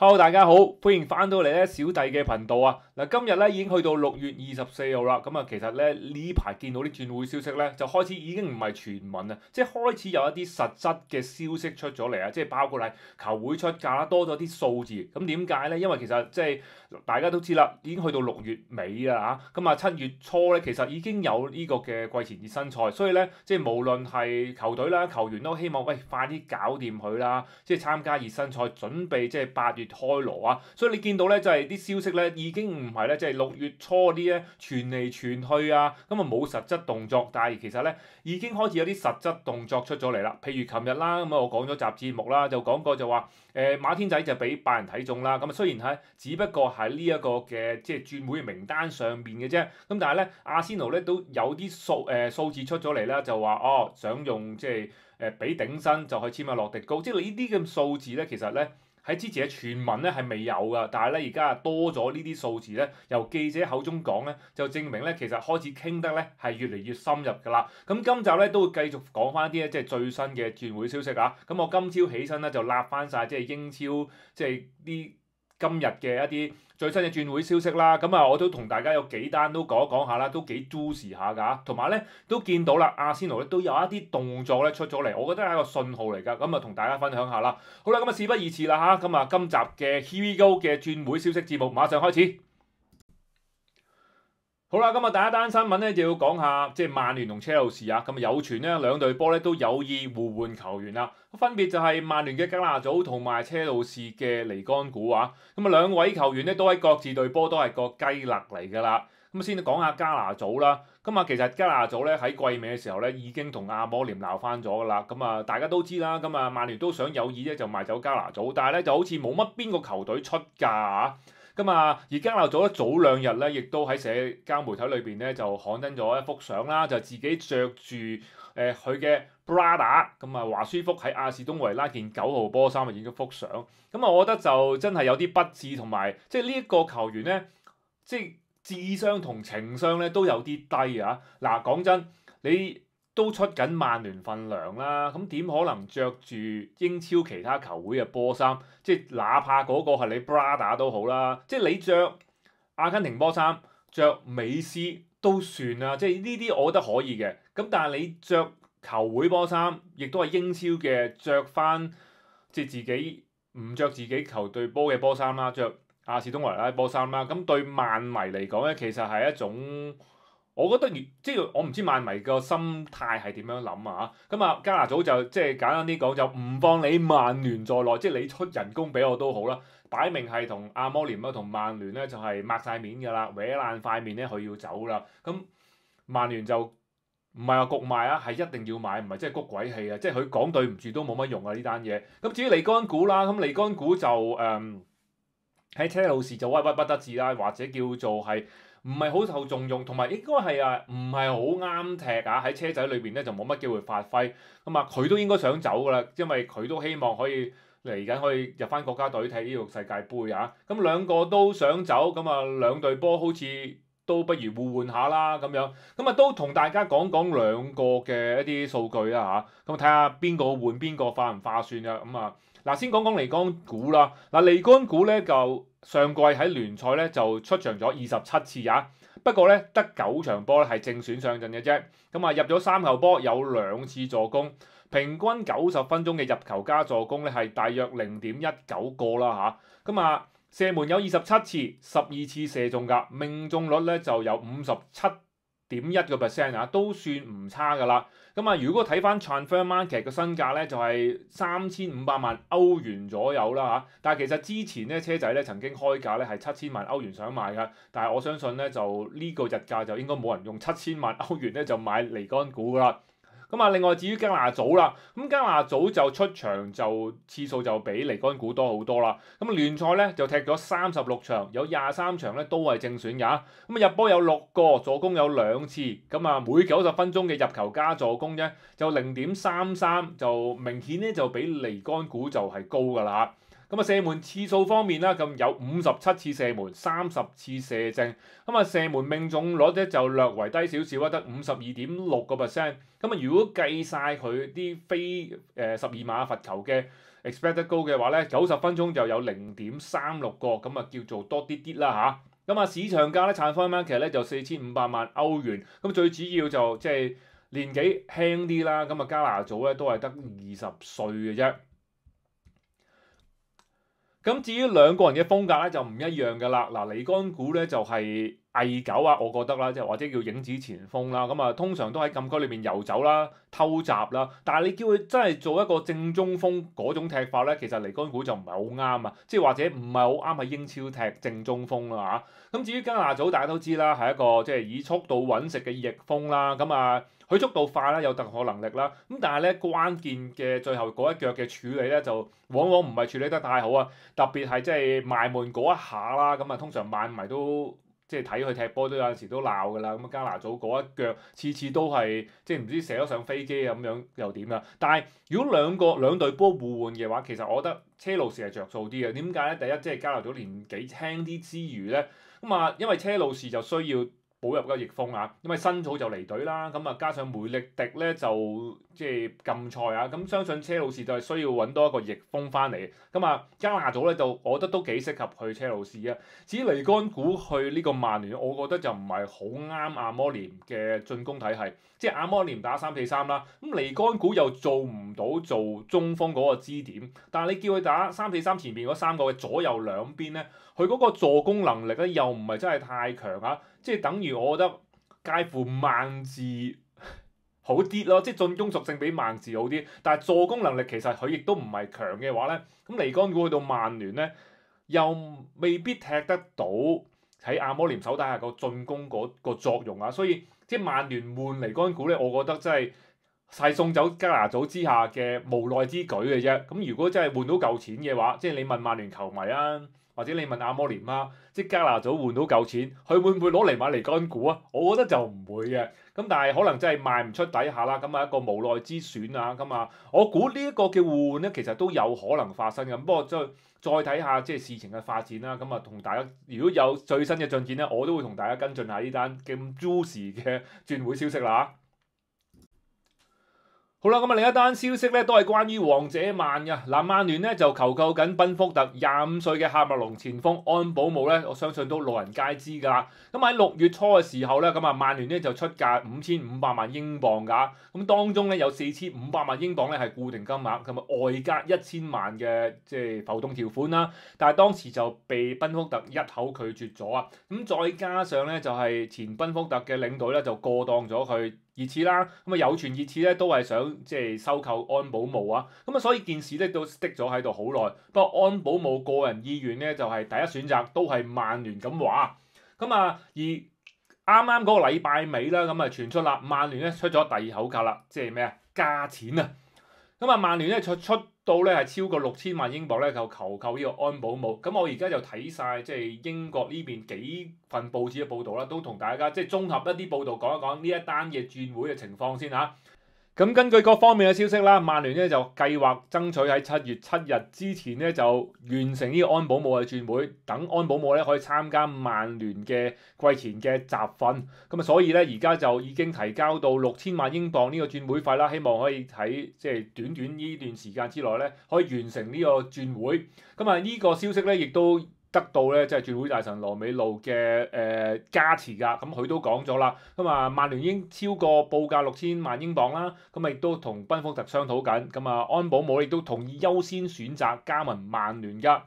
Hello，大家好，歡迎翻到嚟咧小弟嘅頻道啊！嗱，今日咧已經去到6月24號啦，咁啊，其實咧呢排見到啲轉會消息咧，就開始已經唔係傳聞啊，即係開始有一啲實質嘅消息出咗嚟啊，即係包括係球會出價啦，多咗啲數字。咁點解咧？因為其實即係大家都知啦，已經去到6月尾啦嚇，咁啊7月初咧，其實已經有呢個嘅季前熱身賽，所以咧即係無論係球隊啦、球員都希望快啲搞掂佢啦，即係參加熱身賽，準備即係8月開鑼啊！所以你見到咧，就係啲消息咧已經唔係咧，即係6月初啲咧傳嚟傳去啊，咁啊冇實質動作，但係其實咧已經開始有啲實質動作出咗嚟啦。譬如琴日啦，咁啊我講咗集節目啦，就講過就話馬天仔就俾拜仁睇中啦。咁啊雖然係只不過喺呢一個嘅即係轉會名單上邊嘅啫，咁但係咧阿仙奴咧都有啲數字出咗嚟啦，就話想用即係俾頂薪就去簽阿洛迪高，即係呢啲咁數字咧，其實咧。喺之前嘅傳聞咧係未有噶，但係咧而家多咗呢啲數字咧，由記者口中講咧，就證明咧其實開始傾得咧係越嚟越深入㗎啦。咁今集咧都會繼續講翻一啲咧即係最新嘅轉會消息啊。咁我今朝起身咧就立翻晒即係英超即係啲今日嘅一啲最新嘅轉會消息啦，咁啊我都同大家有幾單都講一講下啦，都幾 juicy 下㗎，同埋咧都見到啦，阿仙奴咧都有一啲動作咧出咗嚟，我覺得係一個信號嚟㗎，咁啊同大家分享下啦。好啦，咁啊事不宜遲啦嚇，咁啊今集嘅 Here We Go 嘅轉會消息節目馬上開始。好啦，咁啊第一單新聞咧就要講下即係曼聯同車路士啊，咁啊有傳咧兩隊波咧都有意互換球員啦，分別就係曼聯嘅加拿祖同埋車路士嘅尼干古啊，咁啊兩位球員咧都喺各自隊波都係個雞肋嚟㗎啦。咁先講下加拿祖啦，咁啊其實加拿祖咧喺季尾嘅時候咧已經同阿摩廉鬧翻咗㗎啦，咁啊大家都知啦，咁啊曼聯都想有意咧就賣走加拿祖，但係咧就好似冇乜邊個球隊出價啊。咁啊，而加拿祖咧早兩日咧，亦都喺社交媒體裏邊咧就刊登咗一幅相啦，就自己着住佢嘅 Brada 咁啊華舒福喺亞士東維拉件9號波衫啊影咗幅相。咁啊，我覺得就真係有啲不智，同埋即係呢一個球員咧，即係智商同情商咧都有啲低啊！嗱，講真，你都出緊曼聯份糧啦，咁點可能着住英超其他球會嘅波衫？即係哪怕嗰個係你 Brada 都好啦，即係你着阿根廷波衫、着美斯都算啦，即係呢啲我覺得可以嘅。咁但係你着球會波衫，亦都係英超嘅，着翻即係自己唔着自己球隊波嘅波衫啦，着亞士東維拉波衫啦，咁對曼迷嚟講咧，其實係一種。我覺得即係我唔知曼迷個心態係點樣諗啊。咁啊加拿祖就即係簡單啲講就唔放你曼聯在內，即係你出人工俾我都好啦，擺明係同阿摩廉啊同曼聯咧就係擘晒面㗎啦，搲爛塊面咧佢要走啦。咁曼聯就唔係話焗賣啊，係一定要買，唔係即係谷鬼氣啊，即係佢講對唔住都冇乜用啊呢單嘢。咁至於尼干古啦，咁尼干古就喺車路士就屈屈不得志啦，或者叫做係。唔係好受重用，同埋應該係唔係好啱踢啊！喺車仔裏邊咧就冇乜機會發揮，咁啊佢都應該想走㗎啦，因為佢都希望可以嚟緊可以入翻國家隊踢呢個世界盃啊！咁兩個都想走，咁啊兩隊波好似都不如互換下啦咁樣，咁啊都同大家講講兩個嘅一啲數據啦嚇，咁睇下邊個換邊個化唔化算啊！咁啊嗱先講講尼干古啦，嗱尼干古咧就。上季喺聯賽咧就出場咗27次啊，不過咧得9場波咧係正選上陣嘅啫，咁啊入咗3球波，有2次助攻，平均90分鐘嘅入球加助攻咧係大約0.19個啦嚇，咁啊射門有27次，12次射中㗎，命中率咧就有57.1%啊，都算唔差㗎啦。咁啊，如果睇翻 Transfer Market 嘅身價咧，就係3500萬歐元左右啦嚇。但係其實之前咧車仔咧曾經開價咧係7000萬歐元想買㗎，但係我相信咧就呢個日價就應該冇人用7000萬歐元咧就買尼干古㗎啦。咁啊，另外至於加拿祖啦，咁加拿祖就出場就次數就比尼干古多好多啦。咁聯賽咧就踢咗36場，有23場咧都係正選㗎。咁啊入波有6個，助攻有2次。咁啊每90分鐘嘅入球加助攻咧就0.33，就明顯咧就比尼干古就係高㗎啦。咁啊射門次數方面啦，咁有57次射門，30次射正，咁啊射門命中率咧就略為低少少啊，得52.6%。咁啊如果計晒佢啲非12碼罰球嘅 expected goal 嘅話咧，90分鐘就有0.36個，咁啊叫做多啲啲啦嚇。咁啊市場價咧transfer market咧就4500萬歐元，咁最主要就即係年紀輕啲啦，咁啊加拿祖咧都係得20歲嘅啫。咁至於兩個人嘅風格咧就唔一樣㗎啦。嗱，尼干古咧就係偽九啊，我覺得啦，即係或者叫影子前鋒啦。咁啊，通常都喺禁區裏邊遊走啦、偷襲啦。但係你叫佢真係做一個正中鋒嗰種踢法咧，其實尼干古就唔係好啱啊。即係或者唔係好啱喺英超踢正中鋒啦嚇。咁至於加拿祖大家都知啦，係一個即係以速度揾食嘅翼鋒啦。咁啊，佢速度快啦，有突破能力啦。咁但係咧關鍵嘅最後嗰一腳嘅處理咧，就往往唔係處理得太好啊。特別係即係埋門嗰一下啦，咁啊通常曼迷都即係睇佢踢波都有陣時都鬧㗎啦。咁加拿祖嗰一腳次次都係即係唔知射咗上飛機咁樣又點啊？但係如果兩隊波互換嘅話，其實我覺得車路士係着數啲嘅。點解咧？第一即係加拿祖年紀輕啲之餘咧，咁啊因為車路士就需要補入個翼鋒啊，因為新草就離隊啦，咁啊加上梅力迪咧就即係禁賽啊，咁相信車路士就係需要揾多一個翼鋒翻嚟，咁啊加拿祖咧就我覺得都幾適合去車路士啊。至於尼干古去呢個曼聯，我覺得就唔係好啱阿摩廉嘅進攻體系，即係阿摩廉打3-4-3啦，咁尼干古又做唔到做中鋒嗰個支點，但係你叫佢打3-4-3前邊嗰三個嘅左右兩邊咧，佢嗰個助攻能力咧又唔係真係太強啊。即係等於我覺得介乎曼字好啲咯，即係進攻屬性比曼字好啲，但係助攻能力其實佢亦都唔係強嘅話咧，咁尼干古去到曼聯咧又未必踢得到喺阿摩廉手底下個進攻嗰個作用啊，所以即係曼聯換尼干古咧，我覺得真係送走加拿祖之下嘅無奈之舉嘅啫。咁如果真係換到夠錢嘅話，即係你問曼聯球迷啊，或者你問阿摩廉啦，即係加拿祖換到夠錢，佢會唔會攞嚟買尼干古啊？我覺得就唔會嘅。咁但係可能真係賣唔出底下啦，咁啊一個無奈之選啊。咁啊，我估呢一個嘅互換咧，其實都有可能發生嘅。不過再睇下即係事情嘅發展啦。咁啊，同大家如果有最新嘅進展咧，我都會同大家跟進下呢單咁 juicy 嘅轉會消息啦。好啦，咁啊另一單消息咧都係關於王者曼嘅。嗱，曼聯咧就求救緊賓福特25歲嘅喀麥隆前鋒安保姆咧，我相信都路人皆知㗎啦。咁喺6月初嘅時候咧，咁啊曼聯咧就出價5500萬英鎊㗎。咁當中咧有4500萬英鎊咧係固定金額，咁啊外加1000萬嘅即係浮動條款啦。但係當時就被賓福特一口拒絕咗啊。咁再加上咧就係前賓福特嘅領隊咧就過當咗佢熱刺啦，咁啊有傳熱刺咧都係想即係收購安保姆啊，咁啊所以件事咧都 stick 咗喺度好耐。不過安保姆個人意願咧就係第一選擇都係曼聯咁話，咁啊而啱啱嗰個禮拜尾啦，咁啊傳出啦，曼聯咧出咗第二口價啦，即係咩啊加錢啊！咁啊曼聯咧出到咧係超過6000萬英鎊咧，就求購呢個安保姆。咁我而家就睇晒即係英國呢邊幾份報紙嘅報導啦，都同大家即係綜合一啲報導講一講呢一單嘅轉會嘅情況先嚇。咁根據各方面嘅消息啦，曼聯咧就計劃爭取喺7月7日之前咧就完成呢個安保姆嘅轉會，等安保姆咧可以參加曼聯嘅季前嘅集訓。咁啊，所以咧而家就已經提交到6000萬英鎊呢個轉會費啦，希望可以喺即係短短呢段時間之內咧可以完成呢個轉會。咁啊，呢個消息咧亦都得到咧即係轉會大臣羅美路嘅加持㗎，咁佢都講咗啦，咁啊曼聯已經超過報價6000萬英鎊啦，咁啊亦都同賓福特商討緊，咁啊安保姆亦都同意優先選擇加盟曼聯㗎。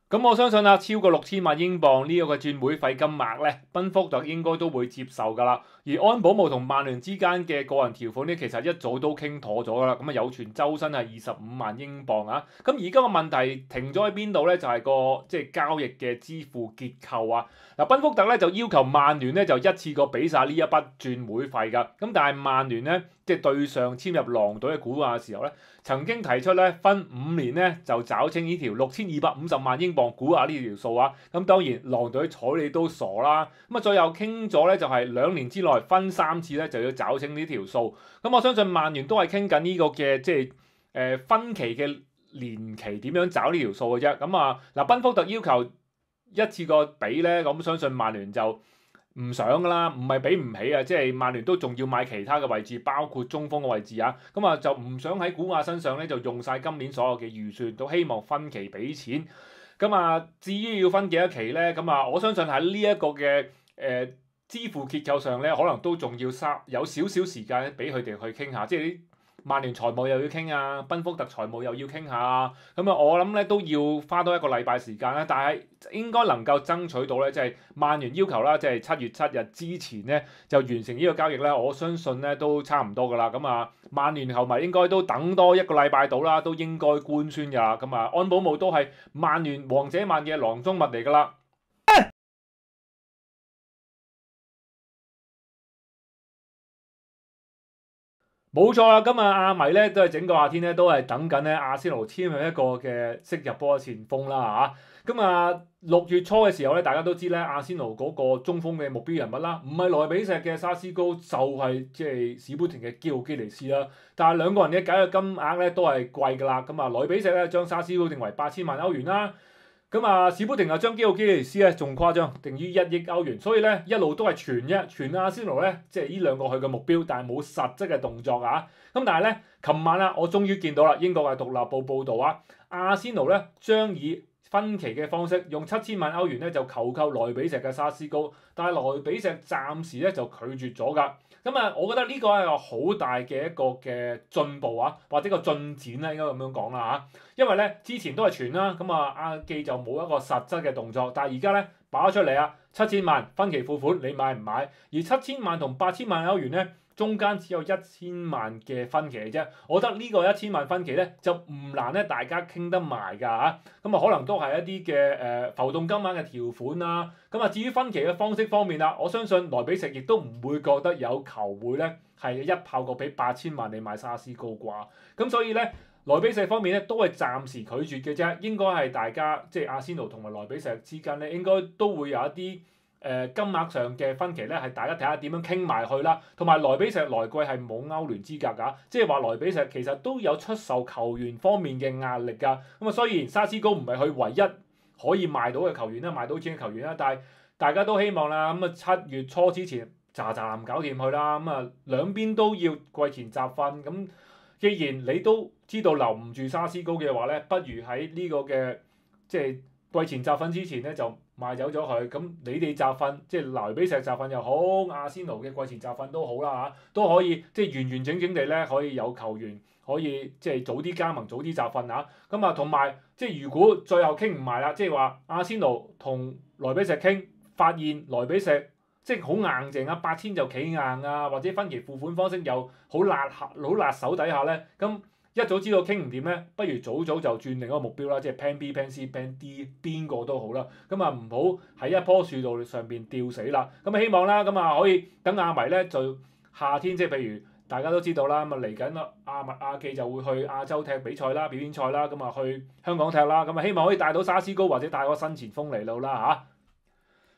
咁我相信啊，超過6000萬英鎊呢個嘅轉會費金額咧，賓福特應該都會接受㗎啦。而安保姆同曼聯之間嘅個人條款咧，其實一早都傾妥咗㗎啦。咁啊有傳周薪係25萬英鎊啊。咁而家個問題停咗喺邊度咧？就係個即係交易嘅支付結構啊。嗱，賓福特咧就要求曼聯咧就一次過俾晒呢一筆轉會費㗎。咁但係曼聯咧即係對上簽入狼隊嘅古話嘅時候咧，曾經提出咧分5年咧就找清呢條6250萬英鎊估下呢條數啊。咁當然狼隊睬你都傻啦。咁啊最後傾咗咧就係2年之內分3次咧就要找清呢條數。咁我相信曼聯都係傾緊呢個嘅即係分期嘅年期點樣找呢條數嘅啫。咁啊嗱，賓福特要求一次過俾咧，咁相信曼聯就唔想噶啦，唔係俾唔起啊，即係曼聯都仲要買其他嘅位置，包括中鋒嘅位置啊，咁啊就唔想喺古亞身上咧就用晒今年所有嘅預算，都希望分期俾錢。咁啊，至於要分幾多期咧，咁啊我相信喺呢一個嘅支付結構上咧，可能都仲要有少少時間俾佢哋去傾下，即係啲曼聯財務又要傾啊，賓福特財務又要傾下啊，咁啊我諗咧都要花多一個禮拜時間啦，但係應該能夠爭取到咧，即係曼聯要求啦，即係7月7日之前咧就完成呢個交易咧，我相信咧都差唔多噶啦，咁啊曼聯球迷應該都等多一個禮拜到啦，都應該官宣㗎啦，咁啊安保姆都係曼聯王者曼嘅囊中物嚟㗎啦。冇錯啦，今日阿迷咧都係整個夏天咧都係等緊咧阿仙奴簽入一個嘅識入波前鋒啦嚇。咁啊6月初嘅時候咧，大家都知咧阿仙奴嗰個中鋒嘅目標人物啦，唔係萊比錫嘅沙斯高，就係即係史普廷嘅基奧基尼斯啦。但係兩個人嘅解約金額咧都係貴㗎啦。咁啊萊比錫咧將沙斯高定為8000萬歐元啦。咁啊，史普廷啊將基奧基尼斯咧仲誇張，定於1億歐元，所以咧一路都係傳阿仙奴咧，即係呢兩個佢嘅目標，但係冇實質嘅動作啊。咁但係咧，琴晚啊，我終於見到啦，英國嘅獨立報報導啊，阿仙奴咧將以分期嘅方式用7000萬歐元咧就求購萊比錫嘅沙斯高，但係萊比錫暫時咧就拒絕咗㗎。咁啊，我覺得呢個係個好大嘅一個嘅進步啊，或者個進展咧，應該咁樣講啦嚇。因為咧之前都係傳啦，咁啊阿記就冇一個實質嘅動作，但係而家咧擺咗出嚟啊，7000萬分期付款，你買唔買？而7000萬同8000萬歐元咧，中間只有1000萬嘅分期嘅啫。我覺得呢個1000萬分期咧就唔難咧，大家傾得埋㗎嚇。咁啊可能都係一啲嘅浮動金額嘅條款啦。咁啊至於分期嘅方式方面啦，我相信萊比錫亦都唔會覺得有球會咧係一炮過俾8000萬你買沙斯高啩。咁所以咧。萊比錫方面咧都係暫時拒絕嘅啫，應該係大家即係阿仙奴同埋萊比錫之間咧，應該都會有一啲金額上嘅分歧咧，係大家睇下點樣傾埋去啦。同埋萊比錫來季係冇歐聯資格㗎，即係話萊比錫其實都有出售球員方面嘅壓力㗎。咁啊，雖然沙斯高唔係佢唯一可以賣到嘅球員啦，賣到錢嘅球員啦，但係大家都希望啦，咁啊7月初之前喳喳搞掂佢啦。咁啊兩邊都要季前集訓咁。既然你都知道留唔住沙斯高嘅話咧，不如喺呢個嘅即係季前集訓之前咧就賣走咗佢。咁你哋集訓，即係萊比錫集訓又好，阿仙奴嘅季前集訓都好啦嚇，都可以即係完完整整地咧可以有球員可以即係早啲加盟、早啲集訓嚇。咁啊同埋即係如果最後傾唔埋啦，即係話阿仙奴同萊比錫傾，發現萊比錫即係好硬淨啊，8000就企硬啊，或者分期付款方式又好辣手底下咧，咁一早知道傾唔掂咧，不如早就轉另一個目標啦，即係 Plan B、Plan C、Plan D 邊個都好啦，咁啊唔好喺一棵樹度上邊吊死啦。咁啊希望啦，咁啊可以等阿迷咧就夏天即係譬如大家都知道啦，咁啊嚟緊阿記就會去亞洲踢比賽啦、表演賽啦，咁啊去香港踢啦，咁啊希望可以帶到沙斯高或者帶個新前鋒嚟到啦嚇。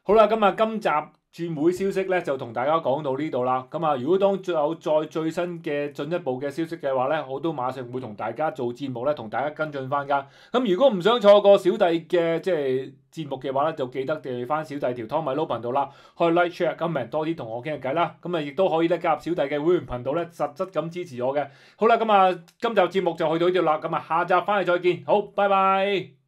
好啦，咁啊今集轉會消息咧就同大家講到呢度啦。咁啊，如果當有再最新嘅進一步嘅消息嘅話咧，我都馬上會同大家做節目咧，同大家跟進翻㗎。咁如果唔想錯過小弟嘅即係節目嘅話咧，就記得訂閱翻小弟條湯米撈頻道啦，可以 like share comment 多啲同我傾下偈啦。咁啊，亦都可以咧加入小弟嘅會員頻道咧，實質咁支持我嘅。好啦，咁啊今集節目就去到呢度啦。咁啊，下集翻嚟再見。好，拜拜。